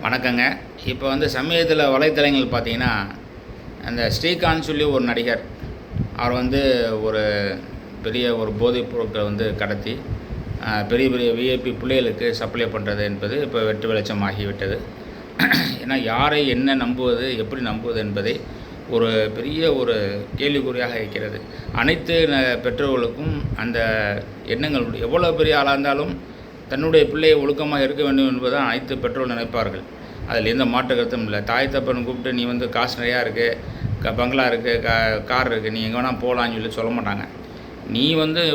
வணக்கங்க. இப்போ சமீபத்தில் வலைத்தளங்கள் பார்த்தீங்கன்னா, அந்த ஸ்ரீகாந்த் சொல்லி ஒரு நடிகர், அவர் ஒரு பெரிய போதைப் பொருட்களை கடத்தி பெரிய பெரிய விஐபி பிள்ளைகளுக்கு சப்ளை பண்ணுறது என்பது இப்போ வெட்டு வெளிச்சமாகிவிட்டது. ஏன்னா யாரை என்ன நம்புவது, எப்படி நம்புவது என்பதை ஒரு பெரிய கேள்விக்குறியாக இருக்கிறது. அனைத்து பெற்றோர்களுக்கும் அந்த எண்ணங்கள் எவ்வளோ பெரிய ஆளாக இருந்தாலும் தன்னுடைய பிள்ளையை ஒழுக்கமாக இருக்க வேண்டும் என்பதுதான் அனைத்து பெற்றோர்கள் நினைப்பார்கள். அதில் எந்த மாற்று கருத்தும் இல்லை. தாய் தப்பன் கூப்பிட்டு நீ காசு நிறையா இருக்குது, பங்களா இருக்குது, கார் இருக்குது, நீ எங்கே வேணால் போகலான்னு சொல்ல மாட்டாங்க. நீ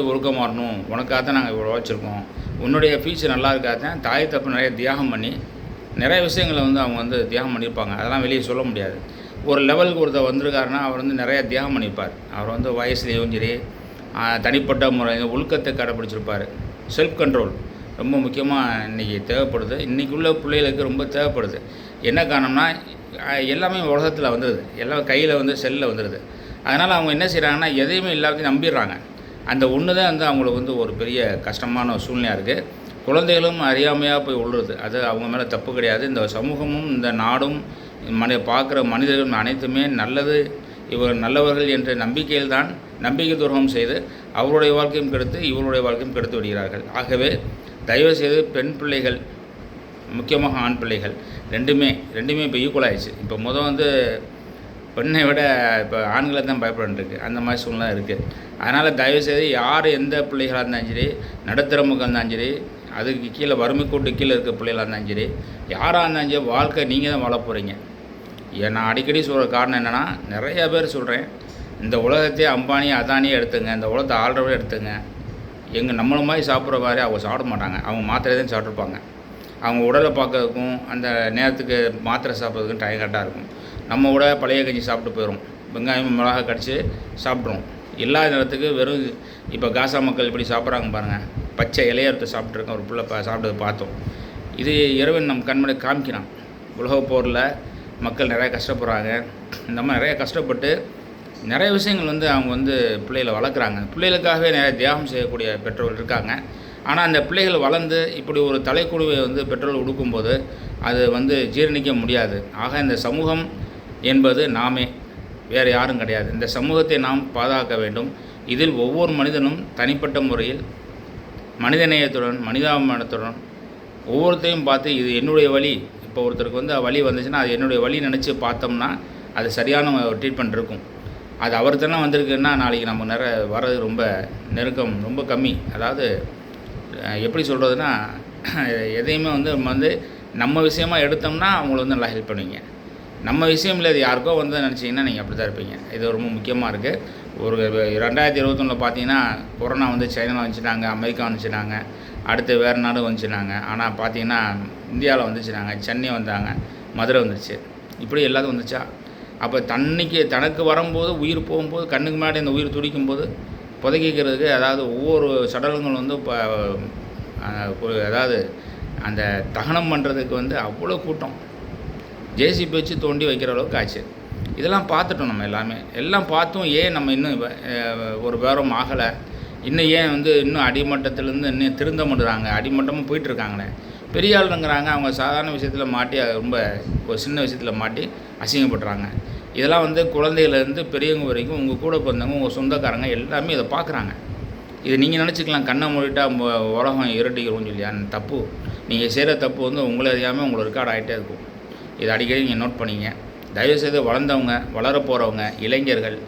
ஒழுக்கமாக வரணும், உனக்காக தான் நாங்கள் இவ்வளோ வச்சுருக்கோம், உன்னுடைய ஃபியூச்சர் நல்லா இருக்காதான் தாய் தப்பு நிறைய தியாகம் பண்ணி நிறைய விஷயங்களை அவங்க தியாகம் பண்ணியிருப்பாங்க. அதெல்லாம் வெளியே சொல்ல முடியாது. ஒரு லெவலுக்கு ஒருத்தர் வந்திருக்காருன்னா அவர் நிறையா தியாகம் பண்ணியிருப்பார். அவர் வயசுலேயும் சரி தனிப்பட்ட முறை ஒழுக்கத்தை கடைப்பிடிச்சிருப்பார். செல்ஃப் கண்ட்ரோல் ரொம்ப முக்கியமாக இன்றைக்கி தேவைப்படுது. இன்றைக்கி உள்ள பிள்ளைகளுக்கு ரொம்ப தேவைப்படுது. என்ன காரணம்னா எல்லாமே உலகத்தில் வந்துடுது, எல்லாம் கையில் செல்லில் வந்துடுது. அதனால் அவங்க என்ன செய்கிறாங்கன்னா எதையுமே எல்லாத்தையும் நம்பிடுறாங்க. அந்த ஒன்று தான் அவங்களுக்கு ஒரு பெரிய கஷ்டமான சூழ்நிலையாக இருக்குது. குழந்தைகளும் அறியாமையாக போய் உள்ளுறது. அது அவங்க மேலே தப்பு கிடையாது. இந்த சமூகமும் இந்த நாடும் பார்க்குற மனிதர்கள் அனைத்துமே நல்லது, இவர் நல்லவர்கள் என்ற நம்பிக்கையில் தான் நம்பிக்கை துரோகம் செய்து அவருடைய வாழ்க்கையும் கெடுத்து இவருடைய வாழ்க்கையும் கெடுத்து விடுகிறார்கள். ஆகவே தயவுசெய்து பெண் பிள்ளைகள், முக்கியமாக ஆண் பிள்ளைகள் ரெண்டுமே இப்போ ஈக்குவல் ஆகிடுச்சு. இப்போ பெண்ணை விட இப்போ ஆண்களை தான் பயப்படன்ருக்கு, அந்த மாதிரி சூழ்நிலை இருக்குது. அதனால் தயவுசெய்து யார் எந்த பிள்ளைகளாக இருந்தாலும் சரி, நடுத்தர மக்கள் இருந்தாலும் சரி, அதுக்கு கீழே வறுமை கூட்டு கீழே இருக்க பிள்ளைகளாக இருந்தாலும் சரி, யாராக இருந்தாலும் சரி, வாழ்க்கை நீங்கள் தான் வாழ போகிறீங்க. நான் அடிக்கடி சொல்கிற காரணம் என்னென்னா, நிறையா பேர் சொல்கிறேன், இந்த உலகத்தையே அம்பானியை அதானியே எடுத்துங்க, இந்த உலகத்தை ஆல்ரெடி எடுத்துங்க. நம்மள மாதிரி சாப்பிட்ற மாதிரி அவங்க சாப்பிட மாட்டாங்க. அவங்க மாத்திரை தான் சாப்பிட்ருப்பாங்க. அவங்க உடலை பார்க்கறதுக்கும் அந்த நேரத்துக்கு மாத்திரை சாப்பிட்றதுக்கும் டைம் கரெக்டாக இருக்கும். நம்ம கூட பழைய கஞ்சி சாப்பிட்டு போயிடும், வெங்காயம் மிளகா கடிச்சு சாப்பிட்றோம். எல்லா நேரத்துக்கு வெறும் இப்போ காசா மக்கள் இப்படி சாப்பிட்றாங்க பாருங்கள். பச்சை இலையறுத்து சாப்பிட்ருக்கோம், ஒரு பிள்ளை சாப்பிட்டது பார்த்தோம். இது இறைவன் நம் கண்மணி காமிக்கிறான். உலகப் போரில் மக்கள் நிறையா கஷ்டப்படுறாங்க. இந்த மாதிரி நிறையா கஷ்டப்பட்டு நிறைய விஷயங்கள் அவங்க பிள்ளைகளை வளர்க்குறாங்க. பிள்ளைகளுக்காகவே நிறைய தியாகம் செய்யக்கூடிய பெற்றோர்கள் இருக்காங்க. ஆனால் அந்த பிள்ளைகள் வளர்ந்து இப்படி ஒரு தலைக்குழுவை பெற்றோர்கள் கொடுக்கும்போது அது ஜீரணிக்க முடியாது. ஆக இந்த சமூகம் என்பது நாமே, வேறு யாரும் கிடையாது. இந்த சமூகத்தை நாம் பாதுகாக்க வேண்டும். இதில் ஒவ்வொரு மனிதனும் தனிப்பட்ட முறையில் மனிதநேயத்துடன் மனிதாபிமானத்துடன் ஒவ்வொருத்தையும் பார்த்து இது என்னுடைய வழி. இப்போ ஒருத்தருக்கு வழி வந்துச்சுன்னா அது என்னுடைய வழி நினச்சி பார்த்தோம்னா அது சரியான ட்ரீட்மெண்ட் இருக்கும். அது அவர் தானே வந்திருக்குன்னா நாளைக்கு நம்ம வர்றது ரொம்ப நெருக்கம் ரொம்ப கம்மி. அதாவது எப்படி சொல்கிறதுனா, எதையுமே நம்ம விஷயமாக எடுத்தோம்னா அவங்கள நல்லா ஹெல்ப் பண்ணுவீங்க. நம்ம விஷயம் இல்லை, இது யாருக்கோ நினச்சிங்கன்னா நீங்கள் அப்படி தான் இருப்பீங்க. இது ரொம்ப முக்கியமாக இருக்குது. ஒரு 2021 பார்த்தீங்கன்னா கொரோனா சைனாவில் வந்துச்சுனாங்க, அமெரிக்கா வந்துச்சுனாங்க, அடுத்து வேறு நாடு வந்துச்சுனாங்க. ஆனால் பார்த்தீங்கன்னா இந்தியாவில் வந்துச்சுனாங்க, சென்னை வந்தாங்க, மதுரை வந்துருச்சு, இப்படி எல்லாத்துக்கும் வந்துச்சா. அப்போ தனக்கு வரும்போது உயிர் போகும்போது கண்ணுக்கு முன்னாடி அந்த உயிர் துடிக்கும்போது புதைக்கிறதுக்கு அதாவது ஒவ்வொரு சடலங்களும் அதாவது அந்த தகனம் பண்ணுறதுக்கு அவ்வளோ கூட்டம் ஜேசிபி வச்சு தோண்டி வைக்கிற அளவுக்கு ஆச்சு. இதெல்லாம் பார்த்துட்டோம் நம்ம எல்லாம் பார்த்தும் ஏன் நம்ம இன்னும் ஒரு பேரம் ஆகலை, இன்னும் ஏன் இன்னும் அடிமட்டத்திலேருந்து இன்னும் திருந்த மாட்டுறாங்க, அடிமட்டமாக போயிட்டுருக்காங்களே. பெரிய ஆளுங்கிறாங்க, அவங்க சாதாரண விஷயத்தில் மாட்டி ரொம்ப ஒரு சின்ன விஷயத்தில் மாட்டி அசிங்கப்படுறாங்க. இதெல்லாம் குழந்தையிலேருந்து பெரியவங்க வரைக்கும் உங்கள் கூட பிறந்தவங்க, உங்கள் சொந்தக்காரங்க எல்லாமே இதை பார்க்குறாங்க. இது நீங்கள் நினச்சிக்கலாம் கண்ணை மூடிட்டா உலகம் இருட்டிக்கிறோம்னு சொல்லி. அந்த தப்பு, நீங்கள் செய்கிற தப்பு உங்களை அறியாமல் உங்களை ரெக்கார்ட் ஆகிட்டே இருக்கும். இதை அடிக்கடி நீங்கள் நோட் பண்ணிங்க. தயவுசெய்து வளர்ந்தவங்க, வளர போகிறவங்க, இளைஞர்கள்,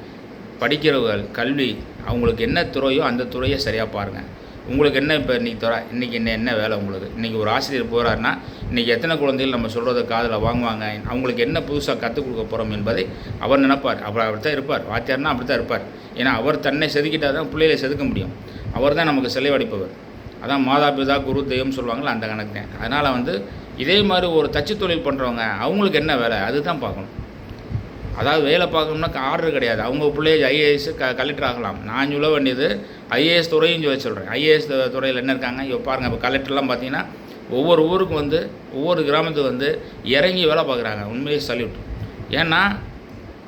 படிக்கிறவர்கள், கல்வி, அவங்களுக்கு என்ன துறையோ அந்த துறையை சரியாக பாருங்கள். உங்களுக்கு என்ன இப்போ இன்றைக்கி என்ன வேலை உங்களுக்கு? இன்றைக்கி ஒரு ஆசிரியர் போகிறாருன்னா இன்றைக்கி எத்தனை குழந்தைகள் நம்ம சொல்கிறத காதில் வாங்குவாங்க, அவங்களுக்கு என்ன புதுசாக கற்றுக் கொடுக்க போகிறோம் என்பதை அவர் நினைப்பார். அப்படி தான் இருப்பார். வாத்தியார்னா அப்படி தான் இருப்பார். ஏன்னா அவர் தன்னை செதுக்கிட்டால் தான் பிள்ளைகளை செதுக்க முடியும். அவர் தான் நமக்கு செலவழிப்பவர். அதான் மாதா பிதா குரு தெய்வம் சொல்லுவாங்களா, அந்த கணக்கு தான். அதனால் இதே மாதிரி ஒரு தச்சு தொழில் பண்ணுறவங்க அவங்களுக்கு என்ன வேலை அதுதான் பார்க்கணும். அதாவது வேலை பார்க்கணும்னா ஆர்டர் கிடையாது. அவங்க பிள்ளைய ஐஏஎஸ் கலெக்டர் ஆகலாம். நான் சொல்ல வேண்டியது ஐஏஎஸ் துறையும் சொல்கிறேன். ஐஏஎஸ் துறையில் என்ன இருக்காங்க இப்போ பாருங்கள். இப்போ கலெக்டர்லாம் பார்த்தீங்கன்னா ஒவ்வொரு ஊருக்கும் ஒவ்வொரு கிராமத்துக்கு இறங்கி வேலை பார்க்குறாங்க. உண்மையே சல்யூட். ஏன்னா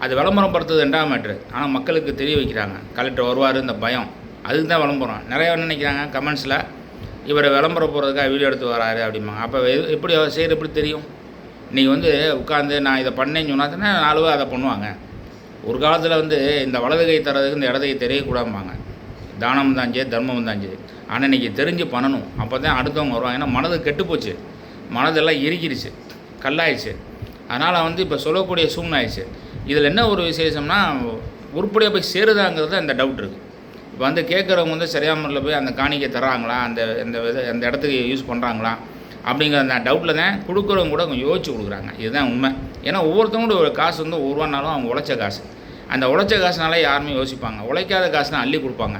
அது விளம்பரம் படுத்துறது 2ஆம் மேட்ரு. ஆனால் மக்களுக்கு தெரிய வைக்கிறாங்க. கலெக்டர் வருவார், இந்த பயம், அதுக்கு தான் விளம்பரம். நிறையா நினைக்கிறாங்க கமெண்ட்ஸில், இவரை விளம்பரம் போகிறதுக்காக வீடியோ எடுத்து வராரு அப்படிம்பாங்க. அப்போ எப்படி செய்கிற எப்படி தெரியும்? இன்றைக்கி வந்து உட்காந்து நான் இதை பண்ணேன்னு சொன்னாச்சுன்னா 4 பேர் அதை பண்ணுவாங்க. ஒரு காலத்தில் வந்து இந்த வலது கை தரதுக்கு இந்த இடது கை தெரியக்கூடாதும்பாங்க. தானம் தான் சரி, தர்மம் தான் சரி. ஆனால் இன்றைக்கி தெரிஞ்சு பண்ணணும். அப்போ தான் அடுத்தவங்க வருவாங்க. ஏன்னா மனது கெட்டுப்போச்சு, மனதெல்லாம் இறுக்கிடுச்சு, கல்லாயிடுச்சு. அதனால் வந்து இப்போ சொல்லக்கூடிய சூழ்நிலை ஆயிடுச்சு. இதில் என்ன ஒரு விசேஷம்னா, உருப்படியாக போய் சேருதாங்கிறது அந்த டவுட் இருக்குது. இப்போ வந்து கேட்குறவங்க வந்து சரியான முறையில் போய் அந்த காணிக்கை தர்றாங்களா, அந்த அந்த இடத்துக்கு யூஸ் பண்ணுறாங்களா அப்படிங்கிற அந்த டவுட்டில் தான் கொடுக்குறவங்க கூட கொஞ்சம் யோசிச்சு கொடுக்குறாங்க. இதுதான் உண்மை. ஏன்னா ஒவ்வொருத்தவங்களோட ஒரு காசு வந்து ஒரு ரூபானாலும் அவங்க உழைச்ச காசு. அந்த உழைச்ச காசுனால யாருமே யோசிப்பாங்க. உழைக்காத காசுனா அள்ளி கொடுப்பாங்க.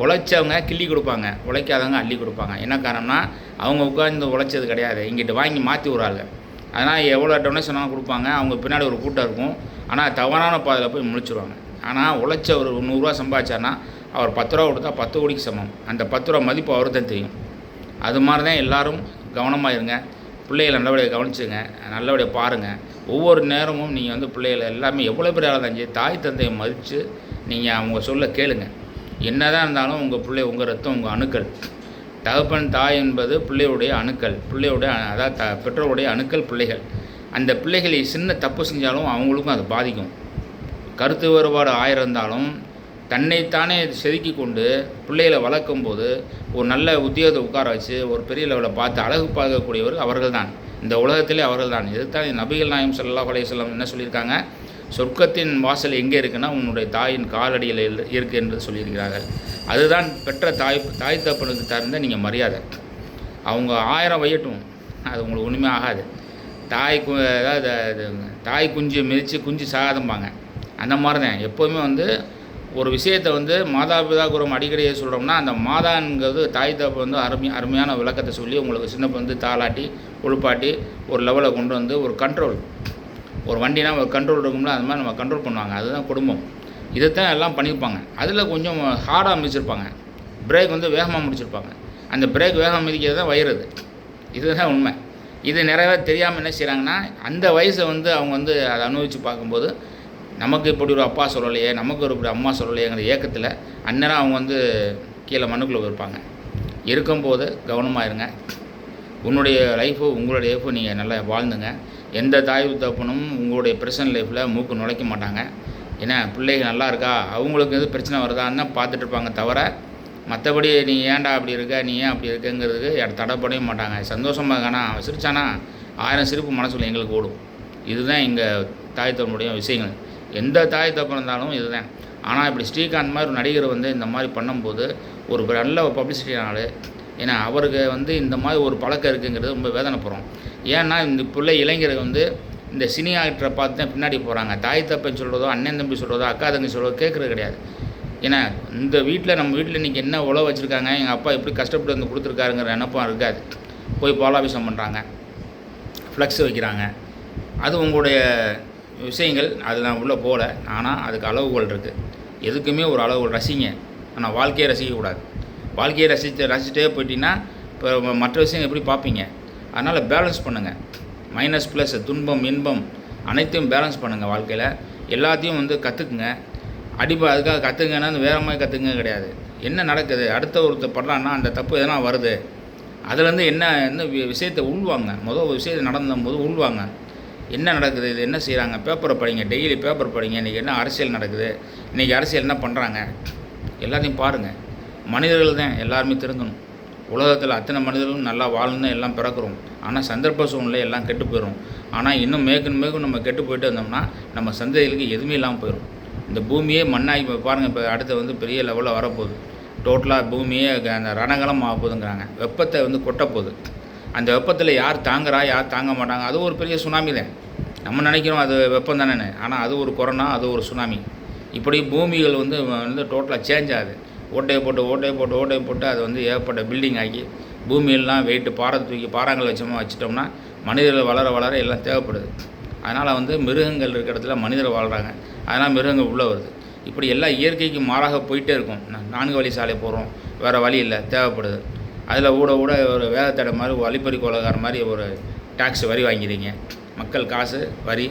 உழைச்சவங்க கிள்ளி கொடுப்பாங்க, உழைக்காதவங்க அள்ளி கொடுப்பாங்க. என்ன காரணம்னா, அவங்க உட்காந்து உழைச்சது கிடையாது, இங்கிட்ட வாங்கி மாற்றி விட்றாங்க. அதனால் எவ்வளோ டொனேஷனாக கொடுப்பாங்க, அவங்க பின்னாடி ஒரு கூட்டம் இருக்கும். ஆனால் தவறான பாதையில் போய் முழிச்சிருவாங்க. ஆனால் உழைச்ச ஒரு 100 ரூபா சம்பாதிச்சார்னா அவர் 10 ரூபா கொடுத்தா 10 கோடிக்கு சமம். அந்த 10 ரூபா மதிப்பு அவருக்கு தான் தெரியும். அது மாதிரி தான் எல்லோரும் கவனமாக இருங்க. பிள்ளைகளை நல்லபடியாக கவனிச்சுங்க, நல்லபடியாக பாருங்கள். ஒவ்வொரு நேரமும் நீங்கள் வந்து பிள்ளைகளை எல்லாமே எவ்வளோ பெரிய ஆளாக இருந்தாலும் தாய் தந்தையை மதித்து நீங்கள் அவங்க சொல்ல கேளுங்க. என்ன தான் இருந்தாலும் உங்கள் பிள்ளை உங்கள் ரத்தம், உங்கள் அணுக்கள். தகப்பன் தாய் என்பது பிள்ளையுடைய அணுக்கள், பிள்ளையுடைய அதாவது பெற்றோருடைய அணுக்கள் பிள்ளைகள். அந்த பிள்ளைகள் சின்ன தப்பு செஞ்சாலும் அவங்களுக்கும் அது பாதிக்கும். கருத்து வேறுபாடு இருந்தாலும் தன்னைத்தானே செதுக்கி கொண்டு பிள்ளைகளை வளர்க்கும் போது ஒரு நல்ல உத்தியோகத்தை உட்கார வச்சு ஒரு பெரிய லெவலில் பார்த்து அழகு பார்க்கக்கூடியவர் அவர்கள் தான். இந்த உலகத்திலே அவர்கள் தான். இதுதான் நபிகள் நாயகம் ஸல்லல்லாஹு அலைஹி வஸல்லம் என்ன சொல்லியிருக்காங்க, சொர்க்கத்தின் வாசல் எங்கே இருக்குன்னா உன்னுடைய தாயின் காலடியில் இருக்குது என்று சொல்லியிருக்கிறார்கள். அதுதான் பெற்ற தாய் தப்பனுக்கு தகுந்த நீங்கள் மரியாதை. அவங்க 1000 வையட்டும், அது உங்களுக்கு ஒன்றுமே ஆகாது. அதாவது தாய் குஞ்சு மிதித்து குஞ்சு சாகாதம்பாங்க. அந்த மாதிரி தான் எப்போவுமே வந்து ஒரு விஷயத்தை வந்து மாதாபிதா குரம் அடிக்கடியே சொல்கிறோம்னா, அந்த மாதாங்கிறது தாய் தப்பு வந்து அருமையான விளக்கத்தை சொல்லி உங்களுக்கு சின்ன வந்து தாளாட்டி உழுப்பாட்டி ஒரு லெவலில் கொண்டு வந்து ஒரு கண்ட்ரோல், ஒரு வண்டினா ஒரு கண்ட்ரோல் இருக்கும்ல, அது மாதிரி நம்ம கண்ட்ரோல் பண்ணுவாங்க. அதுதான் குடும்பம். இதைத்தான் எல்லாம் பண்ணியிருப்பாங்க. அதில் கொஞ்சம் ஹார்டாக மிதிச்சிருப்பாங்க, பிரேக் வந்து வேகமாக முடிச்சிருப்பாங்க. அந்த பிரேக் வேகமாக மிதிக்கிறது தான் வயிறுது. இதுதான் உண்மை. இது நிறைய தெரியாமல் என்ன செய்கிறாங்கன்னா, அந்த வயசை வந்து அவங்க வந்து அதை அனுபவித்து பார்க்கும்போது நமக்கு இப்படி ஒரு அப்பா சொல்லலையே, நமக்கு ஒரு இப்படி அம்மா சொல்லலையேங்கிற ஏக்கத்தில் அந்நேரம் அவங்க வந்து கீழே மண்ணுக்குள்ளே இருப்பாங்க. இருக்கும்போது கவனமாக இருங்க. உன்னுடைய லைஃபு உங்களுடைய லைஃபு நீங்கள் நல்லா வாழ்ந்துங்க. எந்த தாய் தகப்பனும் உங்களுடைய பர்சனல் லைஃப்பில் மூக்கு நுழைக்க மாட்டாங்க. ஏன்னா பிள்ளைகள் நல்லா இருக்கா, அவங்களுக்கு எது பிரச்சனை வருதான்னு தான் பார்த்துட்டு இருப்பாங்க தவிர, மற்றபடி நீ ஏன்டா அப்படி இருக்க, நீ ஏன் அப்படி இருக்குங்கிறதுக்கு தடைப்படவே மாட்டாங்க. சந்தோஷமாக இருக்கானா, சிரிச்சானா 1000 சிரிப்பு மனசுல எங்களுக்கு ஓடும். இதுதான் எங்கள் தாய் தகப்பனுடைய விஷயங்கள். எந்த தாய் தகப்பன் இருந்தாலும் இதுதான். ஆனால் இப்படி ஸ்ரீகாந்த் மாதிரி ஒரு நடிகர் வந்து இந்த மாதிரி பண்ணும்போது ஒரு நல்ல ஒரு பப்ளிசிட்டினால, ஏன்னா அவருக்கு வந்து இந்த மாதிரி ஒரு பழக்கம் இருக்குங்கிறது ரொம்ப வேதனைப்படுறோம். ஏன்னா இந்த பிள்ளை இளைஞர்கள் வந்து இந்த சினி ஆக்டரை பார்த்து தான் பின்னாடி போகிறாங்க. தாய் தப்பன் சொல்கிறதோ, அண்ணன் தம்பி சொல்கிறதோ, அக்கா தங்கி சொல்கிறதோ கேட்குறது கிடையாது. ஏன்னா இந்த வீட்டில் நம்ம வீட்டில் இன்றைக்கி என்ன உழவு வச்சுருக்காங்க, எங்கள் அப்பா எப்படி கஷ்டப்பட்டு வந்து கொடுத்துருக்காருங்கிற நினப்பம் இருக்காது. போய் பாலாபிஷம் பண்ணுறாங்க, ஃப்ளக்ஸ் வைக்கிறாங்க. அது உங்களுடைய விஷயங்கள், அது நான் உள்ளே போகல. ஆனால் அதுக்கு அளவுகள் இருக்குது. எதுக்குமே ஒரு அளவுகள் ரசிங்க. ஆனால் வாழ்க்கையை ரசிக்கக்கூடாது. வாழ்க்கையை ரசிச்சுட்டே போயிட்டீங்கன்னா இப்போ மற்ற விஷயம் எப்படி பார்ப்பீங்க? அதனால் பேலன்ஸ் பண்ணுங்கள். மைனஸ் ப்ளஸ், துன்பம் இன்பம் அனைத்தையும் பேலன்ஸ் பண்ணுங்கள். வாழ்க்கையில் எல்லாத்தையும் வந்து கற்றுக்குங்க. அதுக்காக கற்றுங்கன்னா வேறு மாதிரி கற்றுக்குங்க கிடையாது. என்ன நடக்குது, அடுத்த ஒருத்தர் படுறான்னா அந்த தப்பு எதனா வருது, அதுலேருந்து என்ன விஷயத்தை உள்வாங்க. முதல் விஷயத்தை நடந்தபோது உள்வாங்க. என்ன நடக்குது, இது என்ன செய்கிறாங்க, பேப்பரை படிங்க, டெய்லி பேப்பர் படிங்க. இன்றைக்கி என்ன அரசியல் நடக்குது, இன்றைக்கி அரசியல் என்ன பண்ணுறாங்க, எல்லாத்தையும் பாருங்கள். மனிதர்கள் தான் எல்லாருமே திருந்தணும். உலகத்தில் அத்தனை மனிதர்களும் நல்லா வாழணும்னு எல்லாம் பிறக்கிறோம். ஆனால் சந்தர்ப்ப சூழ்நிலை எல்லாம் கெட்டு போயிடும். ஆனால் இன்னும் மேற்கும் நம்ம கெட்டு போயிட்டு இருந்தோம்னா நம்ம சந்ததிகளுக்கு எதுவுமே இல்லாமல் போயிடும். இந்த பூமியே மண்ணாகி பாருங்கள். இப்போ அடுத்து வந்து பெரிய லெவலில் வரப்போகுது. டோட்டலாக பூமியே அந்த ரணகலம் ஆக போகுதுங்கிறாங்க. வெப்பத்தை வந்து கொட்டப்போகுது. அந்த வெப்பத்தில் யார் தாங்குறா, யார் தாங்க மாட்டாங்க. அது ஒரு பெரிய சுனாமி தான். நம்ம நினைக்கிறோம் அது வெப்பம் தானே, ஆனால் அது ஒரு கொரோனா, அது ஒரு சுனாமி. இப்படி பூமிகள் வந்து டோட்டலாக சேஞ்ச் ஆகுது. ஓட்டையை போட்டு அது வந்து ஏற்பட்ட பில்டிங் ஆகி பூமியெல்லாம் வெயிட்டு பாறாங்கல் வச்சிட்டோம்னா மனிதர்கள் வளர எல்லாம் தேவைப்படுது. அதனால் வந்து மிருகங்கள் இருக்கிற இடத்துல மனிதர்கள் வாழ்கிறாங்க. அதனால் மிருகங்கள் உள்ளே வருது. இப்படி எல்லாம் இயற்கைக்கு மாறாக போயிட்டே இருக்கும். 4 வழி சாலை போகிறோம், வேறு வழி இல்லை, தேவைப்படுது. அதில் ஊட ஒரு வேலைத்தடை மாதிரி வழிப்பறி கொலைகார மாதிரி ஒரு டாக்ஸ் வரி வாங்கிறீங்க. மக்கள் காசு வரி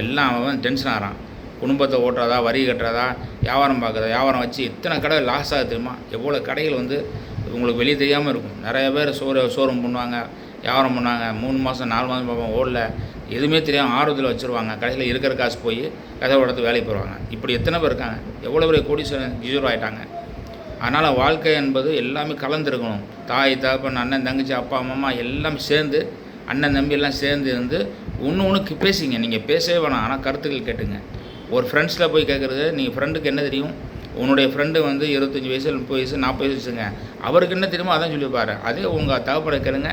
எல்லாம் அவன் டென்ஷன் ஆகிறான். குடும்பத்தை ஓட்டுறதா, வரி கட்டுறதா, வியாபாரம் பார்க்குறதா, வியாபாரம் வச்சு எத்தனை கடை லாஸ் ஆகுது தெரியுமா? எவ்வளோ கடைகள் வந்து உங்களுக்கு வெளியே தெரியாமல் இருக்கும். நிறைய பேர் ஷோரூம் பண்ணுவாங்க, வியாபாரம் பண்ணாங்க, 3 மாதம் 4 மாதம் பார்ப்பாங்க, ஓடல, எதுவுமே தெரியாமல் ஆர்வத்தில் வச்சுருவாங்க. கடைசியில் இருக்கிற காசு போய் கதை இடத்து வேலைக்கு போயிடுவாங்க. இப்படி எத்தனை பேர் இருக்காங்க, எவ்வளோ பெரிய கோடீஸ்வரன் ஜீரோ ஆகிட்டாங்க. அதனால் வாழ்க்கை என்பது எல்லாமே கலந்துருக்கணும். தாய், தகப்பன், அண்ணன், தங்கச்சி, அப்பா, அம்மா எல்லாம் சேர்ந்து, அண்ணன் தம்பி எல்லாம் சேர்ந்து இருந்து ஒன்று பேசிங்க. நீங்கள் பேசவே வேணாம், ஆனால் கருத்துக்கள் கேட்டுங்க. ஒரு ஃப்ரெண்ட்ஸில் போய் கேட்குறது, நீங்கள் ஃப்ரெண்டுக்கு என்ன தெரியும், உன்னுடைய ஃப்ரெண்டு வந்து 25 வயசு 30 வயசு 40 வயசு வச்சுங்க, அவருக்கு என்ன தெரியுமோ அதான் சொல்லிப்பாரு. அதே உங்கள் தகப்பனை கேளுங்க,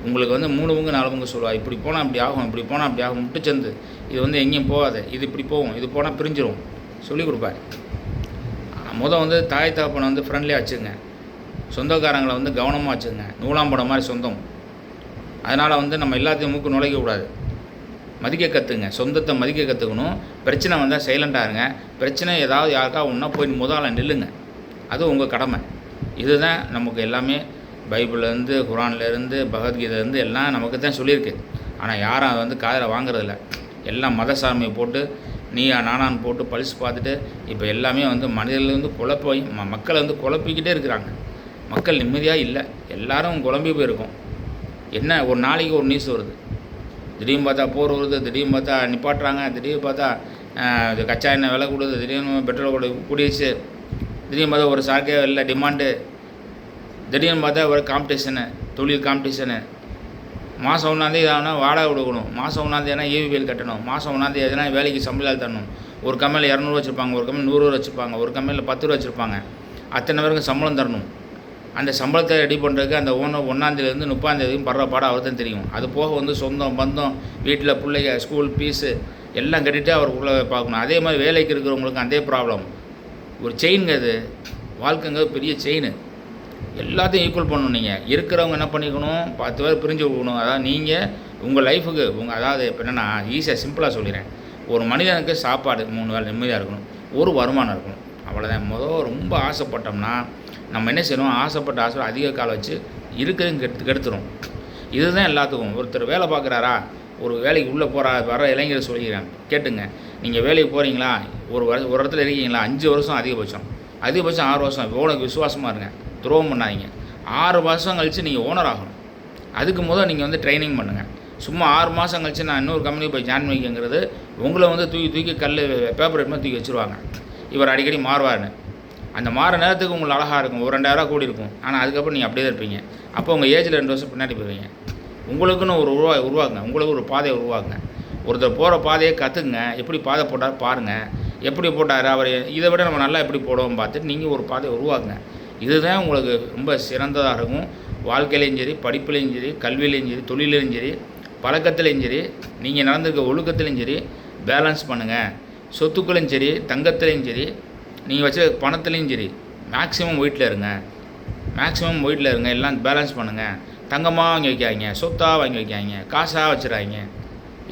உங்களுக்கு வந்து 3 பங்கு 4 பங்கு சொல்லுவாள். இப்படி போனால் இப்படி ஆகும், இப்படி போனால் அப்படி ஆகும், முட்டுச்சந்து, இது வந்து எங்கேயும் போகாது, இது இப்படி போகும், இது போனால் பிரிஞ்சிடும் சொல்லிக் கொடுப்பார். வந்து தாய் தகப்பனை வந்து ஃப்ரெண்ட்லியாக வச்சுங்க, சொந்தக்காரங்களை வந்து கவனமாக வச்சுங்க. நூலாம்படம் மாதிரி சொந்தம். அதனால் வந்து நம்ம எல்லாத்தையும் மூக்கு நுழைக்கக்கூடாது. மதிக்க கற்றுங்க, சொந்தத்தை மதிக்க கற்றுக்கணும். பிரச்சனை வந்தால் சைலண்ட்டாக இருங்க. பிரச்சனை ஏதாவது யாருக்கா ஒன்றா போய் முதல்ல நில்லுங்க, அது உங்கள் கடமை. இதுதான் நமக்கு எல்லாமே பைபிள்லேருந்து, குரான்லேருந்து, பகவத்கீதைலேருந்து எல்லாம் நமக்கு தான் சொல்லியிருக்கு. ஆனால் யாரும் அதை வந்து காதில் வாங்குறதில்ல. எல்லாம் மத சார்மையை போட்டு நீயா நானான்னு போட்டு பழிச்சு பார்த்துட்டு இப்போ எல்லாமே வந்து மனிதர்கள் வந்து மக்களை வந்து குழப்பிக்கிட்டே இருக்கிறாங்க. மக்கள் நிம்மதியாக இல்லை, எல்லோரும் குழம்பி போயிருக்கோம். என்ன ஒரு நாளைக்கு ஒரு நியூஸ் வருது, திடீர்னு பார்த்தா போர் வருது, திடீர்னு பார்த்தா நிப்பாட்டுறாங்க, திடீர்னு பார்த்தா இது கச்சா எண்ணெய் விலை கூடுது, திடீர்னு பெட்ரோல் கூடிடுச்சு, திடீர்னு பார்த்தா ஒரு சார்க்கே இல்லை டிமாண்டு, திடீர்னு பார்த்தா ஒரு காம்படிஷனு, தொழில் காம்படிஷனு. மாதம் 1 ஆகுனா வாடகை கொடுக்கணும், மாதம் 1 ஈவி பில் கட்டணும், மாதம் 1 எதுனா வேலைக்கு சம்பளம் தரணும். ஒரு கம்பெனியில் 200 வச்சுருப்பாங்க, ஒரு கம்பெனி 100 வச்சுருப்பாங்க, ஒரு கம்பெனியில் 10 ரூபா வச்சுருப்பாங்க. அத்தனை பேருக்கு சம்பளம் தரணும். அந்த சம்பளத்தை ரெடி பண்ணுறதுக்கு அந்த 1 30 படுற பாடம் அவர் தான் தெரியும். அது போக வந்து சொந்தம் பந்தம், வீட்டில் பிள்ளைங்க, ஸ்கூல் ஃபீஸு எல்லாம் கட்டிட்டு அவர் உள்ள பார்க்கணும். அதே மாதிரி வேலைக்கு இருக்கிறவங்களுக்கு அதே ப்ராப்ளம். ஒரு செயின்ங்க, அது வாழ்க்கைங்க பெரிய செயின். எல்லாத்தையும் ஈக்குவல் பண்ணணும். நீங்கள் இருக்கிறவங்க என்ன பண்ணிக்கணும், 10 பேர் பிரிஞ்சு கொடுக்கணும். அதாவது நீங்கள் உங்கள் லைஃபுக்கு அதாவது இப்போ என்னென்னா ஈஸியாக சிம்பிளாக சொல்லிடுறேன். ஒரு மனிதனுக்கு சாப்பாடு 3 வேளை நிம்மதியாக இருக்கணும், ஒரு வருமானம் இருக்கணும், அவ்வளோதான். ரொம்ப ஆசைப்பட்டோம்னா நம்ம என்ன செய்யணும், ஆசைப்பட்ட அதிக காலம் வச்சு இருக்கிறது கெடுத்துரும். இதுதான் எல்லாத்துக்கும். ஒருத்தர் வேலை பார்க்குறாரா, ஒரு வேலைக்கு உள்ளே வர இளைஞரை சொல்லிக்கிறேன் கேட்டுங்க. நீங்கள் வேலைக்கு போகிறீங்களா, ஒரு இடத்துல இருக்கீங்களா, 5 வருஷம் அதிகபட்சம் 6 வருஷம் ஓனருக்கு விசுவாசமாக இருங்க, துரோகம் பண்ணாதீங்க. 6 வருஷம் கழித்து நீங்கள் ஓனர் ஆகணும். அதுக்கு முதல் நீங்கள் வந்து ட்ரைனிங் பண்ணுங்கள். சும்மா 6 மாதம் கழித்து நான் இன்னொரு கம்பெனிக்கு போய் ஜாயின் பண்ணிக்கங்கிறது உங்களை வந்து தூக்கி பேப்பர் எடுத்து தூக்கி வச்சுருவாங்க. இவர் அடிக்கடி மாறுவார்னு. அந்த மாற நேரத்துக்கு உங்களுக்கு அழகாக இருக்கும், ஒரு 2000 கூடி இருக்கும். ஆனால் அதுக்கப்புறம் நீங்கள் அப்படியே தான் இருப்பீங்க. அப்போ உங்கள் ஏஜில் 2 வருஷம் பின்னாடி போய்வீங்க. உங்களுக்குன்னு ஒரு உருவாக்குங்க, உங்களுக்கு ஒரு பாதையை உருவாக்குங்க. ஒருத்தர் போகிற பாதையை கற்றுக்குங்க. எப்படி பாதை போட்டார் பாருங்கள், எப்படி போட்டார் அவர், இதை விட நம்ம நல்லா எப்படி போடுவோம் பார்த்துட்டு நீங்கள் ஒரு பாதையை உருவாக்குங்க. இதுதான் உங்களுக்கு ரொம்ப சிறந்ததாக இருக்கும். வாழ்க்கையிலையும் சரி, படிப்புலையும் சரி, கல்வியிலையும் சரி, தொழிலையும் சரி, பழக்கத்துலையும் சரி, நீங்கள் நடந்திருக்க ஒழுக்கத்துலையும் சரி பேலன்ஸ் பண்ணுங்கள். சொத்துக்களையும் சரி, தங்கத்துலேயும் சரி, நீங்கள் வச்ச பணத்துலேயும் சரி மேக்ஸிமம் வீட்டில் இருங்க. எல்லாம் பேலன்ஸ் பண்ணுங்கள். தங்கமாக வாங்கி வைக்காதீங்க, சொத்தாக வாங்கி வைக்காதீங்க, காசாக வச்சுறாங்க.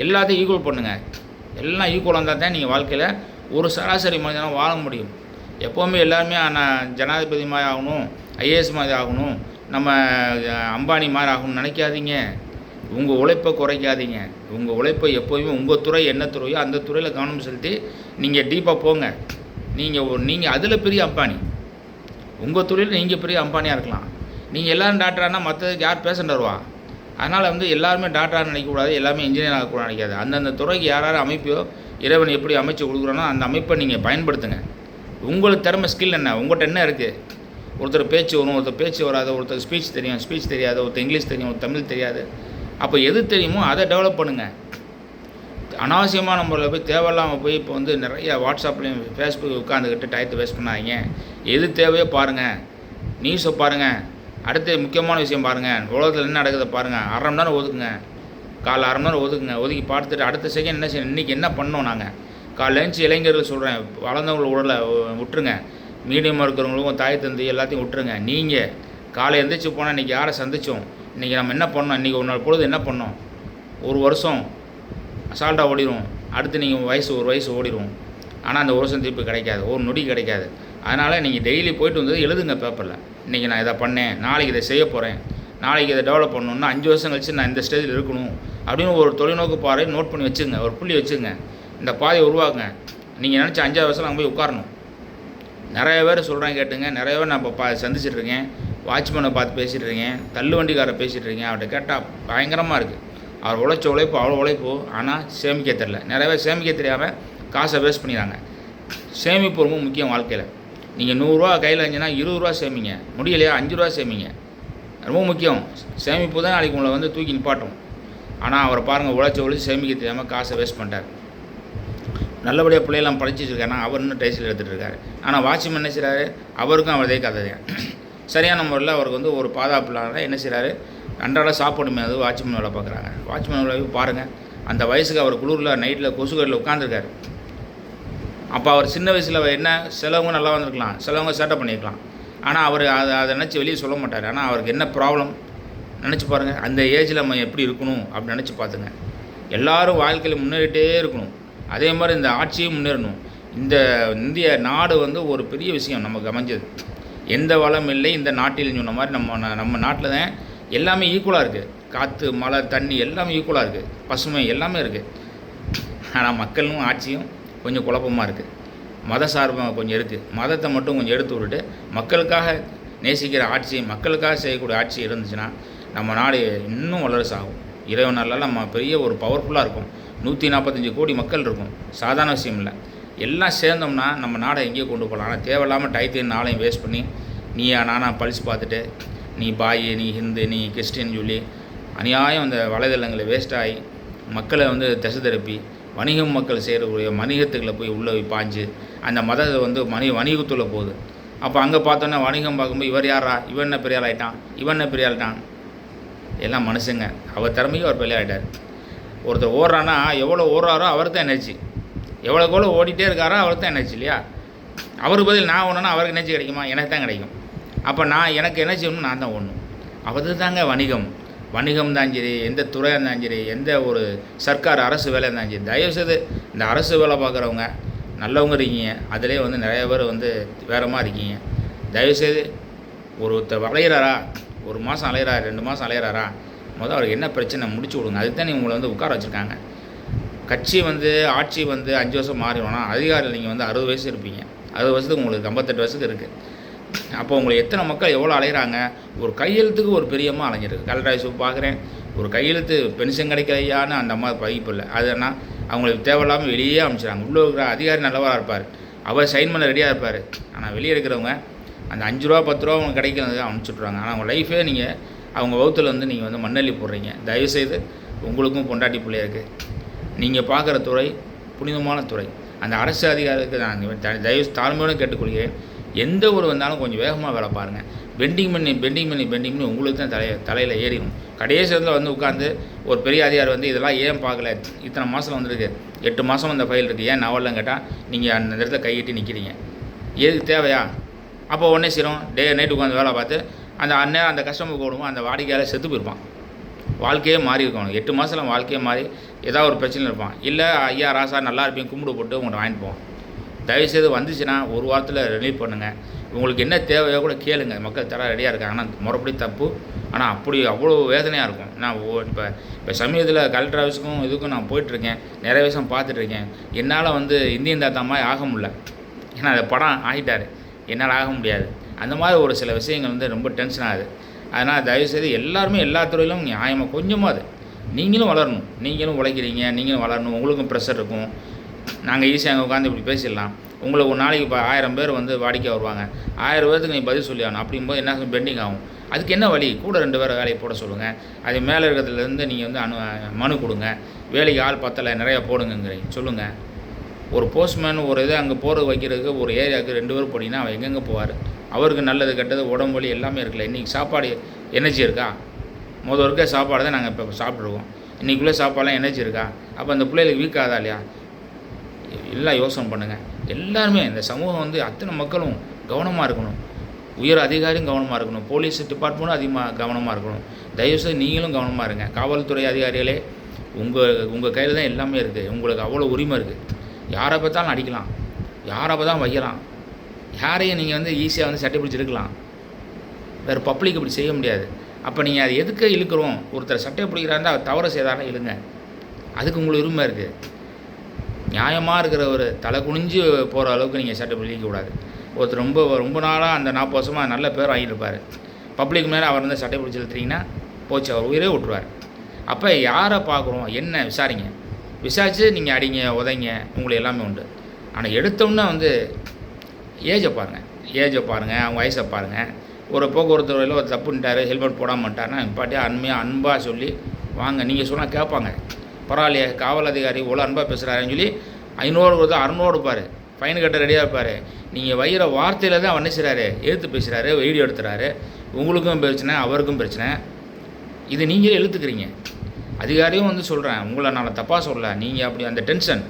எல்லாத்தையும் ஈக்குவல் பண்ணுங்கள். எல்லாம் ஈக்குவலாக இருந்தால் தான் நீங்கள் வாழ்க்கையில் ஒரு சராசரி மனிதனாக வாழ முடியும். எப்போவுமே எல்லாருமே நான் ஜனாதிபதி மாதிரி ஆகணும், ஐஏஎஸ் மாதிரி ஆகணும், நம்ம அம்பானி மாதிரி ஆகணும்னு நினைக்காதீங்க. உங்கள் உழைப்பை குறைக்காதீங்க. உங்கள் உழைப்பை எப்போயுமே உங்கள் துறை என்ன துறையோ அந்த துறையில் கவனம் செலுத்தி நீங்கள் டீப்பாக போங்க. நீங்கள் அதில் பெரிய அம்பானி, உங்கள் தொழிலில் நீங்கள் பெரிய அம்பானியாக இருக்கலாம். நீங்கள் எல்லோரும் டாக்டரானால் மற்றதுக்கு யார் பேஷண்ட் வருவா? அதனால் வந்து எல்லாருமே டாக்டராக நினைக்கக்கூடாது, எல்லாமே இன்ஜினியர் ஆகக்கூடாது நினைக்காது. அந்தந்த துறைக்கு யார் அமைப்போ இறைவன் எப்படி அமைச்சு கொடுக்குறோன்னா அந்த அமைப்பை நீங்கள் பயன்படுத்துங்க. உங்களுக்கு திறமை ஸ்கில் என்ன, உங்கள்கிட்ட என்ன இருக்குது? ஒருத்தர் பேச்சு வரும், ஒருத்தர் பேச்சு வராது, ஒருத்தர் ஸ்பீச் தெரியாது, ஒருத்தர் இங்கிலீஷ் தெரியும், ஒருத்தர் தமிழ் தெரியாது. அப்போ எது தெரியுமோ அதை டெவலப் பண்ணுங்கள். அனாவசியமாக நம்மள போய் தேவையில்லாமல் போய் இப்போ வந்து நிறைய வாட்ஸ்அப்லேயும் ஃபேஸ்புக் உட்காந்துக்கிட்டு டயத்தை வேஸ்ட் பண்ணாதீங்க. எது தேவையோ பாருங்கள், நியூஸை பாருங்கள், அடுத்த முக்கியமான விஷயம் பாருங்கள், உலகத்தில் என்ன நடக்குதை பாருங்கள். 1/2 மணி நேரம் ஒதுக்குங்க, காலைல 1/2 மணி நேரம் ஒதுக்குங்க. ஒதுக்கி பார்த்துட்டு அடுத்த செகண்ட் என்ன செய்யணும், இன்றைக்கி என்ன பண்ணோம். நாங்கள் காலைல எழுந்துச்சி இளைஞர்கள் சொல்கிறேன், வளர்ந்தவங்களை உடலை விட்டுருங்க, மீடியமாக இருக்கிறவங்களுக்கும் தாய் தந்தை எல்லாத்தையும் விட்டுருங்க. நீங்கள் காலை எழுந்திரிச்சு போனால் இன்றைக்கி யாரை சந்தித்தோம், இன்றைக்கி நம்ம என்ன பண்ணோம், இன்றைக்கி ஒரு நாள் பொழுது என்ன பண்ணோம். ஒரு வருஷம் அசால்ட்டாக ஓடிடும், அடுத்து நீங்கள் ஒரு வயசு ஓடிடும். ஆனால் அந்த ஒரு வருஷம் திருப்பி கிடைக்காது, ஒரு நொடி கிடைக்காது. அதனால் நீங்கள் டெய்லி போய்ட்டு வந்தது எழுதுங்க பேப்பரில். இன்றைக்கி நான் இதை பண்ணேன், நாளைக்கு இதை செய்ய போகிறேன், நாளைக்கு இதை டெவலப் பண்ணணுன்னா 5 வருஷம் கழிச்சு நான் இந்த ஸ்டேஜில் இருக்கணும் அப்படின்னு ஒரு தொலைநோக்கு பாறை நோட் பண்ணி வச்சுங்க, ஒரு புள்ளி வச்சுங்க. இந்த பாதையை உருவாக்குங்க. நீங்கள் நினச்ச 5ஆவது வருஷம் நாங்கள் போய் உட்காரணும். நிறைய பேர் சொல்கிறேன் கேட்டுங்க, நிறைய பேர் நான் இப்போ சந்திச்சிட்ருக்கேன். வாட்ச்மேனை பார்த்து பேசிகிட்டு இருக்கேன், தள்ளு வண்டிக்காரை பேசிகிட்டு இருக்கேன். அவர்கிட்ட கேட்டால் பயங்கரமாக இருக்குது. அவர் உழைச்ச உழைப்பு அவ்வளோ உழைப்பு, ஆனால் சேமிக்க தெரில. நிறைய பேர் சேமிக்க தெரியாமல் காசை வேஸ்ட் பண்ணிடுறாங்க. சேமிப்பு ரொம்ப முக்கியம் வாழ்க்கையில். நீங்கள் 100 ரூபா கையில் இருந்துச்சுன்னா 20 ரூபா சேமிங்க, முடியலையா 5 ரூபா சேமிங்க. ரொம்ப முக்கியம். சேமிப்பு தான் நாளைக்கு உங்களை வந்து தூக்கி நிப்பாட்டும். ஆனால் அவரை பாருங்கள், உழைச்சி சேமிக்க தெரியாமல் காசை வேஸ்ட் பண்ணிட்டார். நல்லபடியாக பிள்ளையெல்லாம் படிச்சு வச்சுருக்காருனா அவர் இன்னும் டைசில் எடுத்துகிட்டு இருக்காரு. ஆனால் வாட்ச்மேன் என்ன செய்கிறாரு, அவருக்கும் அவரதே கதை தான். சரியான முறையில் அவருக்கு வந்து ஒரு பாதுகாப்புலான என்ன செய்கிறாரு, அன்றாட சாப்பாடு மேலே வாட்ச்மேன் வேலை பார்க்குறாங்க. வாட்ச்மேன் வேலை பாருங்கள், அந்த வயசுக்கு அவர் குளிரில் நைட்டில் கொசுக்கடியில் உட்காந்துருக்காரு. அப்போ அவர் சின்ன வயசில் என்ன சிலவங்க நல்லா வந்திருக்கலாம், சிலவங்க சேட்டை பண்ணியிருக்கலாம். ஆனால் அவர் அதை நினச்சி வெளியே சொல்ல மாட்டார். ஆனால் அவருக்கு என்ன ப்ராப்ளம் நினச்சி பாருங்கள். அந்த ஏஜில் நம்ம எப்படி இருக்கணும் அப்படின்னு நினச்சி பார்த்துங்க. எல்லோரும் வாழ்க்கையில் முன்னேறிட்டே இருக்கணும். அதே மாதிரி இந்த ஆட்சியும் முன்னேறணும். இந்த இந்திய நாடு வந்து ஒரு பெரிய விஷயம் நமக்கு அமைஞ்சது. எந்த வளம் இல்லை இந்த நாட்டில் சொன்ன மாதிரி நம்ம நாட்டில் தான் எல்லாமே ஈக்குவலாக இருக்குது. காற்று, மழை, தண்ணி எல்லாமே ஈக்குவலாக இருக்குது. பசுமை எல்லாமே இருக்குது. ஆனால் மக்களும் ஆட்சியும் கொஞ்சம் குழப்பமாக இருக்குது. மத சார்பம் கொஞ்சம் இருக்குது. மதத்தை மட்டும் கொஞ்சம் எடுத்து விட்டுட்டு மக்களுக்காக நேசிக்கிற ஆட்சி, மக்களுக்காக செய்யக்கூடிய ஆட்சி இருந்துச்சுன்னா நம்ம நாடு இன்னும் வல்லரசு ஆகும். இறைவனால் நம்ம பெரிய ஒரு பவர்ஃபுல்லாக இருக்கும். 145 கோடி மக்கள் இருக்கும். சாதாரண விஷயம் இல்லை. எல்லாம் சேர்ந்தோம்னா நம்ம நாடை எங்கேயோ கொண்டு போகலாம். ஆனால் தேவையில்லாமல் டயத்தையும் நாளையும் வேஸ்ட் பண்ணி நானாக பழிச்சு பார்த்துட்டு நீ பாய், நீ ஹிந்து, நீ கிறிஸ்டின் சொல்லி அநியாயம் அந்த வலைதளங்களை வேஸ்ட்டாகி மக்களை வந்து திசை திருப்பி வணிகம் மக்கள் செய்யக்கூடிய வணிகத்துக்களை போய் உள்ளே பாஞ்சு அந்த மதத்தை வந்து வணிகத்துள்ள போகுது. அப்போ அங்கே பார்த்தோன்னா வணிகம் பார்க்கும்போது இவர் யாரா, இவன் என்ன பெரிய ஆள் ஆகிட்டான், இவன் என்ன பெரிய ஆள்ட்டான். எல்லாம் மனுஷங்க. அவர் திறமைக்கு அவர் பெரிய ஆகிட்டார். ஒருத்தர் ஓடுறான்னா எவ்வளோ ஓடுறாரோ அவர் தான் எனர்ஜி, எவ்வளோக்கு ஓடிட்டே இருக்காரோ அவர் தான் எனர்ஜி இல்லையா. அவருக்கு பதில் நான் ஒன்றுனா அவருக்கு எனர்ஜி கிடைக்குமா, எனக்கு தான் கிடைக்கும். அப்போ எனக்கு எனர்ஜி ஒன்று நான் தான் ஒன்றும். அது தாங்க வணிகம். வணிகம் தான் சரி, எந்த துறையாக இருந்தாலும் சரி, எந்த ஒரு சர்க்கார் அரசு வேலை இருந்தாலும் சரி, தயவுசெய்து இந்த அரசு வேலை பார்க்குறவங்க நல்லவங்க இருக்கீங்க. அதிலே வந்து நிறைய பேர் வந்து வேறமாக இருக்கீங்க. தயவுசெய்து ஒருத்தர் அலையிறாரா, 1 மாதம் அலையிறாரு, 2 மாதம் அலையிறாரா, முதல் அவருக்கு என்ன பிரச்சனை முடிச்சு விடுங்க. அதுக்கு தான் உங்களை வந்து உட்கார வச்சுருக்காங்க. கட்சி வந்து ஆட்சி வந்து 5 வருஷம் மாறிடும்னா அதிகாரியில் நீங்கள் வந்து 60 வயசு இருப்பீங்க. 60 வருஷத்துக்கு உங்களுக்கு 58 வயசுக்கு இருக்குது. அப்போ உங்களுக்கு எத்தனை மக்கள் எவ்வளோ அலைகிறாங்க. ஒரு கையெழுத்துக்கு ஒரு பெரியம்மா அலைஞ்சிருக்கு. கலெக்டர் ஆஃபீஸுக்கு பார்க்குறேன், ஒரு கையெழுத்து பென்ஷன் கிடைக்கலையான்னு அந்த அம்மா பகிப்பு இல்லை. அதுனா அவங்களுக்கு தேவையில்லாமல் வெளியே அனுப்பிச்சிடாங்க. உள்ளே இருக்கிற அதிகாரி நல்லவராக இருப்பார், அவர் சைன் பண்ண ரெடியாக இருப்பார். ஆனால் வெளியே இருக்கிறவங்க அந்த 5 ரூபா 10 ரூபா அவங்க கிடைக்கிறது அனுப்பிச்சுட்ருவாங்க. ஆனால் அவங்க லைஃபே நீங்கள் அவங்க வகுத்தில் வந்து நீங்கள் வந்து மண்ணள்ளி போடுறீங்க. தயவுசெய்து உங்களுக்கும் பொண்டாட்டி பிள்ளைய இருக்குது. நீங்கள் பார்க்குற துறை புனிதமான துறை. அந்த அரசு அதிகாரிகளுக்கு நான் தாழ்மையோடு கேட்டுக்கொள்கிறேன். எந்த ஒரு வந்தாலும் கொஞ்சம் வேகமாக வேலை பாருங்கள். பெண்டிங் பண்ணி உங்களுக்கு தான் தலையில் ஏறிடும். கடைசியில் வந்து உட்காந்து ஒரு பெரிய அதிகாரி வந்து இதெல்லாம் ஏன் பார்க்கல, இத்தனை மாதம் வந்துருக்கு, 8 மாதம் அந்த ஃபைல் இருக்குது, ஏன் நவல்லாம் கேட்டால் நீங்கள் அந்த இடத்துல கையிட்டு நிற்கிறீங்க. எதுக்கு தேவையா? அப்போ உடனே செய்கிறோம் நைட்டு உட்காந்து வேலை பார்த்து அந்த கஸ்டமர் போடுவோம், அந்த வாடிக்கையால் செத்து போயிருப்பான். வாழ்க்கையே மாறி இருக்கணும். 8 மாதத்தில் வாழ்க்கையே மாறி ஏதாவது ஒரு பிரச்சனை இருப்பான். இல்லை ஐயா ராசா நல்லா இருப்பீங்க கும்பிடு போட்டு உங்கள்கிட்ட வாங்கிட்டு போவோம். தயவுசெய்து வந்துச்சுன்னா 1 வாரத்தில் ரிலீவ் பண்ணுங்கள். உங்களுக்கு என்ன தேவையோ கூட கேளுங்க. மக்கள் தர ரெடியாக இருக்காங்க. ஆனால் முறைப்படி தப்பு. ஆனால் அவ்வளோ வேதனையாக இருக்கும். நான் இப்போ சமீபத்தில் கலெக்டர் ஆஃபீஸுக்கும் இதுக்கும் நான் போயிட்டுருக்கேன். நிறைய விஷயம் பார்த்துட்ருக்கேன். என்னால் வந்து இந்தியன் தாத்தா மாதிரி ஆக முடியல. ஏன்னா அந்த படம் ஆகிட்டார், என்னால் ஆக முடியாது. அந்த மாதிரி ஒரு சில விஷயங்கள் வந்து ரொம்ப டென்ஷன் ஆகுது. அதனால் தயவுசெய்து எல்லாருமே எல்லா துறையிலும் நியாயமாக கொஞ்சமாவது நீங்களும் வளரணும். நீங்களும் உழைக்கிறீங்க, நீங்களும் வளரணும். உங்களுக்கும் ப்ரெஷர் இருக்கும். நாங்கள் ஈஸியாக அங்கே உட்காந்து இப்படி பேசிடலாம். உங்களை ஒரு நாளைக்கு இப்போ 1000 பேர் வந்து வாடிக்கை வருவாங்க. 1000 பேருக்கு நீ பதில் சொல்லி ஆகணும். அப்படிங்கும்போது என்ன பெண்டிங் ஆகும். அதுக்கு என்ன வழி? கூட 2 பேரை வேலையை போட சொல்லுங்கள். அது மேலே இருக்கிறதுலேருந்து நீங்கள் வந்து மனு கொடுங்க. வேலைக்கு ஆள் பத்தலை, நிறையா போடுங்கிறீங்க சொல்லுங்கள். ஒரு போஸ்ட்மேன் ஒரு இதை அங்கே போகிற வைக்கிறதுக்கு ஒரு ஏரியாவுக்கு 2 பேர் போட்டிங்கன்னா அவன் எங்கெங்கே போவார்? அவருக்கு நல்லது கெட்டது உடம்பு வலி எல்லாமே இருக்குல்ல. இன்றைக்கி சாப்பாடு எனர்ஜி இருக்கா? இருக்க சாப்பாடு தான் நாங்கள் இப்போ சாப்பிட்ருக்கோம். இன்றைக்குள்ளே சாப்பாடெலாம் எனர்ஜி இருக்கா? அப்போ அந்த பிள்ளைகளுக்கு வீக் ஆகுதா இல்லையா? எல்லாம் யோசனை பண்ணுங்கள். எல்லாருமே இந்த சமூகம் வந்து அத்தனை மக்களும் கவனமாக இருக்கணும். உயர் அதிகாரியும் கவனமாக இருக்கணும். போலீஸ் டிபார்ட்மெண்ட்டும் அதிகமாக கவனமாக இருக்கணும். தயவுசெய்து நீங்களும் கவனமாக இருங்க. காவல்துறை அதிகாரிகளே உங்கள் கையில் தான் எல்லாமே இருக்குது. உங்களுக்கு அவ்வளோ உரிமை இருக்குது. யாரை பார்த்தாலும் அடிக்கலாம், யாரை பார்த்தாலும் வைக்கலாம். யாரையும் நீங்கள் வந்து ஈஸியாக வந்து சட்டை பிடிச்சி இருக்கலாம். வேறு பப்ளிக் இப்படி செய்ய முடியாது. அப்போ நீங்கள் அது எதுக்கு இழுக்கிறோம்? ஒருத்தர் சட்டை பிடிக்கிறாருந்தா அவர் தவறு செய்தாலும் இழுங்க. அதுக்கு உங்களுக்கு உரிமை இருக்குது. நியாயமாக இருக்கிற ஒரு தலை குனிஞ்சு போகிற அளவுக்கு நீங்கள் சட்டை பிடிக்கக்கூடாது. ஒருத்தர் ரொம்ப நாளாக அந்த 40 வருஷமாக நல்ல பேர் வாங்கியிருப்பார். பப்ளிக் மேலே அவர் வந்து சட்டை பிடிச்சி இழுத்துறீங்கன்னா போச்சு, அவர் உயிரே விட்டுருவார். அப்போ யாரை பார்க்குறோம் என்ன விசாரிங்க, விசாரித்து நீங்கள் அடிங்க உதைங்க, உங்களுக்கு எல்லாமே உண்டு. ஆனால் எடுத்தோம்னா வந்து ஏஜை பாருங்கள், அவங்க வயசை பாருங்கள். ஒரு போக்குவரத்து துறையில் ஒரு தப்புன்ட்டார், ஹெல்மெட் போடாமல் மாட்டார்னா பாட்டியாக அன்பாக சொல்லி வாங்க, நீங்கள் சொன்னால் கேட்பாங்க. பரவாயில்லையே காவல் அதிகாரி இவ்வளோ அன்பாக பேசுகிறாருன்னு சொல்லி 500 கொடுத்து 600 கொடுப்பார், ஃபைன் கட்ட ரெடியாக இருப்பார். நீங்கள் வைகிற வார்த்தையில் தான் அவர் என்ன செய்கிறாரு, எதிர்த்து பேசுகிறாரு, வீடியோ எடுத்துகிறாரு. உங்களுக்கும் பிரச்சனை, அவருக்கும் பிரச்சனை. இது நீங்களே இழுத்துக்கிறீங்க. அதிகாரியும் வந்து சொல்கிறேன், உங்களை நான் தப்பாக சொல்லலை, நீங்கள் அப்படி அந்த டென்ஷன்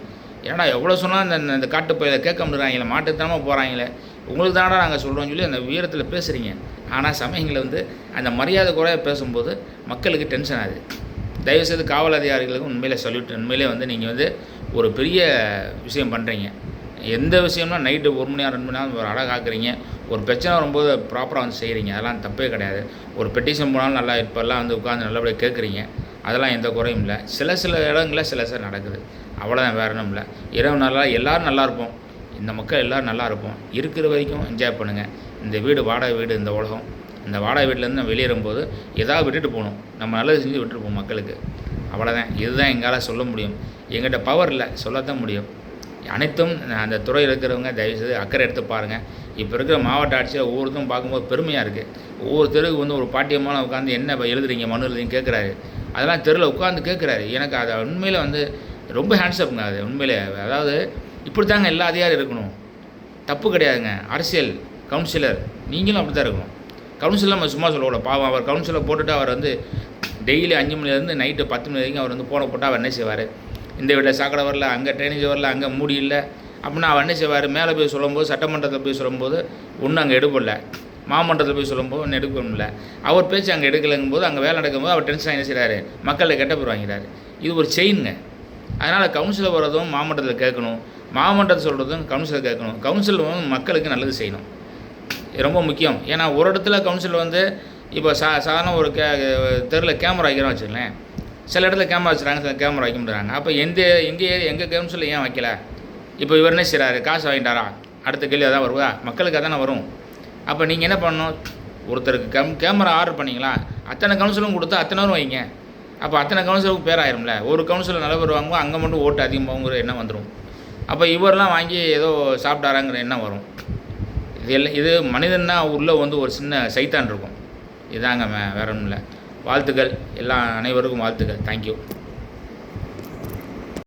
ஏன்னா எவ்வளோ சொன்னால் இந்த காட்டு பயில கேட்க முடியாங்களே, மாட்டுத்தனமாக போகிறாங்களே, உங்களுக்கு தானடா நாங்கள் சொல்கிறோம்னு சொல்லி அந்த வீரத்தில் பேசுகிறீங்க. ஆனால் சமயங்களில் வந்து அந்த மரியாதை குறைய பேசும்போது மக்களுக்கு டென்ஷன் ஆகுது. தயவுசெய்து காவல் அதிகாரிகளுக்கும் உண்மையிலே சொல்லிவிட்டு, உண்மையிலே வந்து நீங்கள் வந்து ஒரு பெரிய விஷயம் பண்ணுறீங்க. எந்த விஷயம்னா நைட்டு 1 மணி நேரம் 2 மணி நேரம் ஒரு அழகாக்குறீங்க. ஒரு பிரச்சனை வரும்போது ப்ராப்பராக வந்து செய்கிறீங்க, அதெல்லாம் தப்பே கிடையாது. ஒரு பெட்டிஷன் போனாலும் நல்லா இப்போல்லாம் வந்து உட்காந்து நல்லபடியாக கேட்குறீங்க, அதெல்லாம் எந்த குறையும் இல்லை. சில இடங்களில் சில நடக்குது, அவ்வளோதான், வேறு ஒன்றும் இல்லை. இரவு நல்லா எல்லோரும் நல்லாயிருப்போம், இந்த மக்கள் எல்லோரும் நல்லா இருப்போம். இருக்கிற வரைக்கும் என்ஜாய் பண்ணுங்கள். இந்த வீடு வாடகை வீடு, இந்த உலகம். இந்த வாடகை வீட்டிலேருந்து நம்ம வெளியேறும்போது ஏதாவது விட்டுட்டு போகணும், நம்ம நல்லது செஞ்சு விட்டுட்டு போவோம் மக்களுக்கு, அவ்வளோதான். இதுதான் எங்களால் சொல்ல முடியும். எங்கிட்ட பவர் இல்லை, சொல்லத்தான் முடியும். அனைத்தும் அந்த துறை இருக்கிறவங்க தயவுசெய்து அக்கறை எடுத்து பாருங்கள். இப்போ இருக்கிற மாவட்ட ஆட்சியை ஒவ்வொருத்தரும் பார்க்கும்போது பெருமையாக இருக்குது. ஒவ்வொரு தெருவுக்கு வந்து ஒரு பாட்டியமான உட்காந்து என்ன எழுதுறீங்க, மனு எழுதுறீங்க கேட்குறாரு. அதெல்லாம் தெருவில் உட்காந்து கேட்குறாரு. எனக்கு அதை உண்மையில் வந்து ரொம்ப ஹேண்ட்ஸ்அப்புங்க. அது உண்மையிலே அதாவது இப்படி தாங்க எல்லா அதிகாரியும் இருக்கணும், தப்பு கிடையாதுங்க. அரசியல் கவுன்சிலர் நீங்களும் அப்படி தான் இருக்கணும். கவுன்சிலர் நம்ம சும்மா சொல்லக்கூடாது. பாவம், அவர் கவுன்சிலர் போட்டுட்டு அவர் வந்து டெய்லி 5 மணிலேருந்து நைட்டு 10 மணி வரைக்கும் அவர் வந்து போன போட்டால் அவர் என்ன செய்வார், இந்த வீட்டில் சாக்கடை வரல, அங்கே ட்ரைனேஜ் வரல, அங்கே மூடி இல்லை அப்படின்னா அவர் என்ன செய்வார், மேலே போய் சொல்லும்போது, சட்டமன்றத்தில் போய் சொல்லும்போது ஒன்றும் அங்கே எடுப்படல, மாமன்றத்தில் போய் சொல்லும்போது ஒன்று எடுக்க முடியல. அவர் பேச்சு அங்கே எடுக்கலைங்கும் போது, அங்கே வேலை நடக்கும்போது அவர் டென்ஷன் என்ன செய்கிறாரு, மக்களை கெட்ட பேர் வாங்கிறாரு. இது ஒரு செயினுங்க. அதனால் கவுன்சிலர் வர்றதும் மாமன்றத்தில் கேட்கணும், மாமன்றத்தை சொல்கிறதும் கவுன்சிலர் கேட்கணும். கவுன்சிலர் வந்து மக்களுக்கு நல்லது செய்யணும், ரொம்ப முக்கியம். ஏன்னா ஒரு இடத்துல கவுன்சிலர் வந்து இப்போ சாதாரண ஒரு தெருவில் கேமரா வைக்கிறோம் வச்சுக்கலேன், சில இடத்துல கேமரா வச்சுறாங்க, சில கேமரா வைக்க முடியாங்க. அப்போ எங்கள் கவுன்சிலில் ஏன் வைக்கல? இப்போ இவர் என்ன செய்கிறாரு, காசு வாங்கிட்டாரா, அடுத்த கேள்வி அதான் வருவா, மக்களுக்கு அதானே வரும். அப்போ நீங்கள் என்ன பண்ணணும், ஒருத்தருக்கு கேமரா ஆர்டர் பண்ணிங்களா, அத்தனை கவுன்சிலும் கொடுத்து அத்தனை வரும் வைங்க. அப்போ அத்தனை கவுன்சிலருக்கு பேர் ஆயிரும்ல. ஒரு கவுன்சிலர் நல்ல பேர் வாங்குவோம், அங்கே மட்டும் ஓட்டு அதிகமாகுங்கிற எண்ணம் வந்துடும். அப்போ இவரெலாம் வாங்கி ஏதோ சாப்பிட்டாராங்கிற எண்ணம் வரும். இது மனிதன்னா உள்ளே வந்து ஒரு சின்ன சைத்தான் இருக்கும். இதாங்க வேற ஒன்றும் இல்லை. வாழ்த்துக்கள், எல்லா அனைவருக்கும் வாழ்த்துக்கள். தேங்க்யூ.